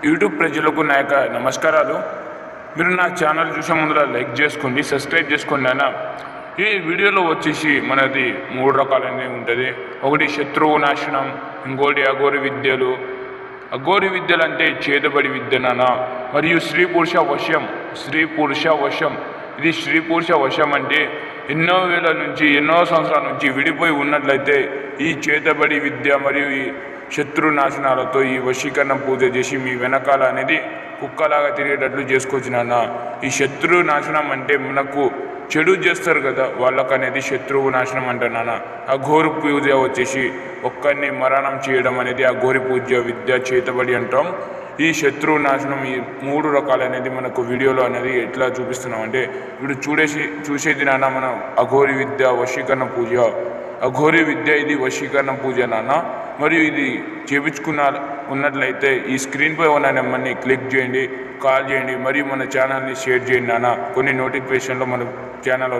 YouTube ప్రజలకు నా యొక్క నమస్కారాలు. మీరు నా ఛానల్ చూసే ముందర లైక్ చేసుకోండి, సబ్స్క్రైబ్ చేసుకోండి. అన్న ఈ వీడియోలో వచ్చేసి మనది 3 రకాలనేవి ఉంటుంది. ఒకటి శత్రువు నాశనం, ఇంకోటి అఘోరి విద్యలు. అఘోరి విద్యలు అంటే చేతబడి విద్య నాన్న. మరియు స్త్రీ పురుష వశం. ఇది స్త్రీ పురుష వశం అంటే ఎన్నో వేల నుంచి ఎన్నో సంవత్సరాల నుంచి విడిపోయి ఉన్నట్లయితే ఈ చేతబడి విద్య మరియు ఈ శత్రు నాశనాలతో ఈ వశీకరణ పూజ చేసి మీ వెనకాల అనేది కుక్కలాగా తిరిగేటట్లు చేసుకోవచ్చు నాన్న. ఈ శత్రు నాశనం అంటే మనకు చెడు చేస్తారు కదా, వాళ్ళకు అనేది శత్రువు నాశనం అంటారు నాన్న. అఘోరి పూజ వచ్చేసి ఒక్కరిని మరణం చేయడం అనేది అఘోరి పూజ విద్య చేతబడి అంటాం. ఈ శత్రువు నాశనం ఈ 3 రకాలు అనేది మనకు వీడియోలో అనేది ఎట్లా చూపిస్తున్నాం అంటే ఇప్పుడు చూసేది నాన్న మనం అఘోరి విద్య వశీకరణ పూజ. అఘోరి విద్య ఇది వశీకరణ పూజ నాన్న. మరియు ఇది ఉన్నట్లయితే ఈ స్క్రీన్పై ఉన్న నెంబర్ని క్లిక్ చేయండి, కాల్ చేయండి, మరియు మన ఛానల్ని షేర్ చేయండి నాన్న. కొన్ని నోటిఫికేషన్లో మన ఛానల్